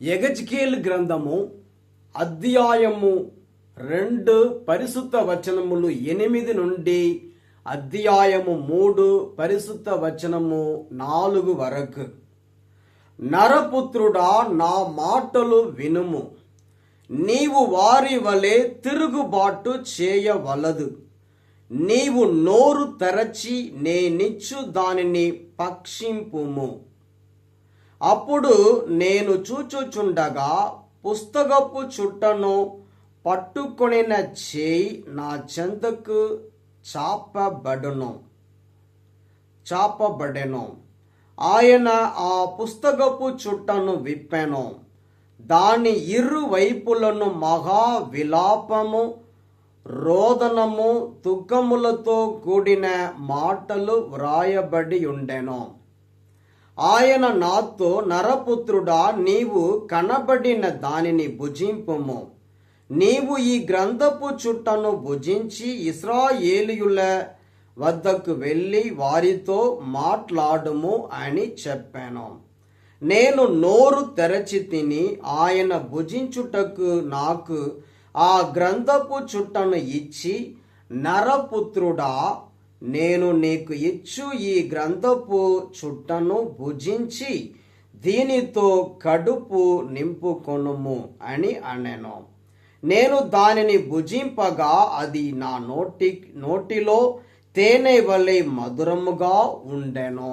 యెహెజ్కేలు గ్రంథము అధ్యాయము 2 పరిశుద్ధ వచనములు 8 నుండి అధ్యాయము 3 పరిశుద్ధ వచనము 4 వరకు. నరపుత్రుడా, నా మాటలు వినుము. నీవు వారి వలె తిరుగుబాటు చేయవలదు. నీవు నోరు తెరచి నేనిచ్చు దానిని పక్షింపుము. అప్పుడు నేను చూచుచుండగా పుస్తకపు చుట్టను పట్టుకొనిన చేయి నా చెంతకు చాపబడెను. ఆయన ఆ పుస్తకపు చుట్టను విప్పెను. దాని ఇరువైపులను మహా విలాపము, రోదనము, దుఃఖములతో కూడిన మాటలు వ్రాయబడి ఉండెను. ఆయన నాతో, నరపుత్రుడా, నీవు కనబడిన దానిని భుజింపుము. నీవు ఈ గ్రంథపు చుట్టను భుజించి ఇశ్రాయేలీయుల వద్దకు వెళ్ళి వారితో మాట్లాడుము అని చెప్పాను. నేను నోరు తెరచి తిని ఆయన భుజించుటకు నాకు ఆ గ్రంథపు చుట్టను ఇచ్చి, నరపుత్రుడా, నేను నీకు ఇచ్చు ఈ గ్రంథపు చుట్టను భుజించి దీనితో కడుపు నింపుకొనుము అని అనెను. నేను దానిని భుజింపగా అది నా నోటిలో తేనె వలె మధురముగా ఉండెను.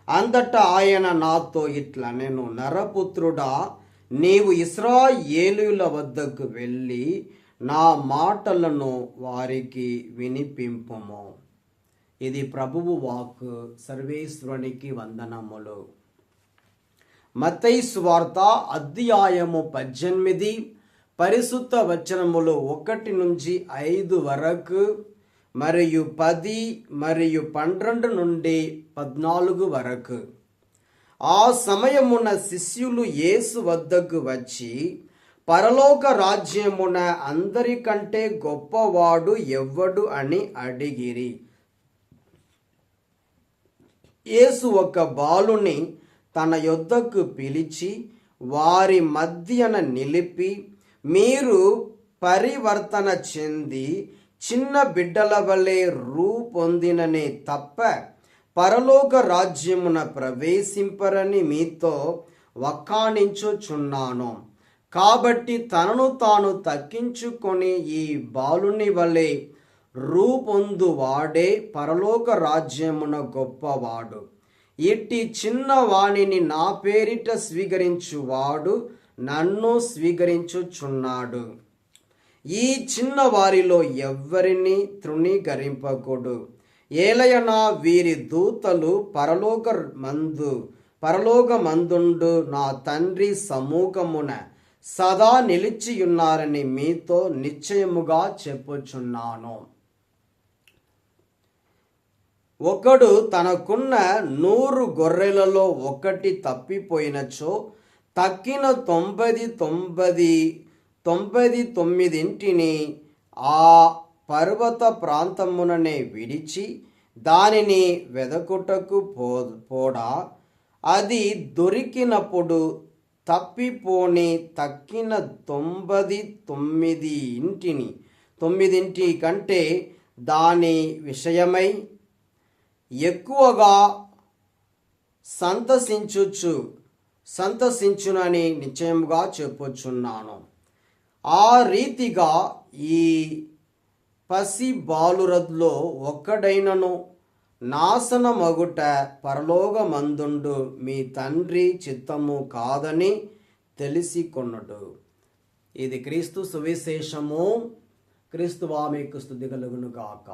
అంతటా ఆయన నాతో ఇట్లనెను, నరపుత్రుడా, నీవు ఇశ్రాయేలీయుల వద్దకు వెళ్ళి నా మాటలను వారికి వినిపింపుము. ఇది ప్రభువు వాక్కు. సర్వేశ్వరునికి వందనములు. మత్తయి సువార్త అధ్యాయము 18 పరిశుద్ధ వచనములు 1 నుంచి 5 వరకు మరియు 10 మరియు 12 నుండి 14 వరకు. ఆ సమయమున శిష్యులు యేసు వద్దకు వచ్చి, పరలోక రాజ్యమున అందరికంటే గొప్పవాడు ఎవ్వడు అని అడిగిరి. యేసు ఒక బాలుని తన యొద్దకు పిలిచి వారి మధ్యన నిలిపి, మీరు పరివర్తన చెంది చిన్న బిడ్డల వలె రూపొందిననే తప్ప పరలోక రాజ్యమున ప్రవేశింపరని మీతో వక్కాణించుచున్నాను. కాబట్టి తనను తాను తగ్గించుకొని ఈ బాలుని వలె రూపొందువాడే పరలోక రాజ్యమున గొప్పవాడు. ఇట్టి చిన్నవాణిని నా పేరిట స్వీకరించువాడు నన్ను స్వీకరించుచున్నాడు. ఈ చిన్న వారిలో ఎవ్వరిని తృణీకరింపకూడదు. ఏలయనా వీరి దూతలు పరలోకమందుండు నా తండ్రి సముఖమున సదా నిలిచియున్నారని మీతో నిశ్చయముగా చెప్పుచున్నాను. ఒకడు తనకున్న 100 గొర్రెలలో ఒకటి తప్పిపోయినచో తక్కిన 99 ఆ పర్వత ప్రాంతముననే విడిచి దానిని వెదకుటకు పోడా, అది దొరికినప్పుడు తప్పిపోని తక్కిన 99 కంటే దాని విషయమై ఎక్కువగా సంతసించునని నిశ్చయముగా చెప్పుచున్నాను. ఆ రీతిగా ఈ పసి బాలురలో ఒక్కడైనను నాశనమగుట పరలోకమందుండు మీ తండ్రి చిత్తము కాదని తెలిసికొనుడు. ఇది క్రీస్తు సువిశేషము. క్రీస్తువా మీకు స్తుతి కలుగును గాక.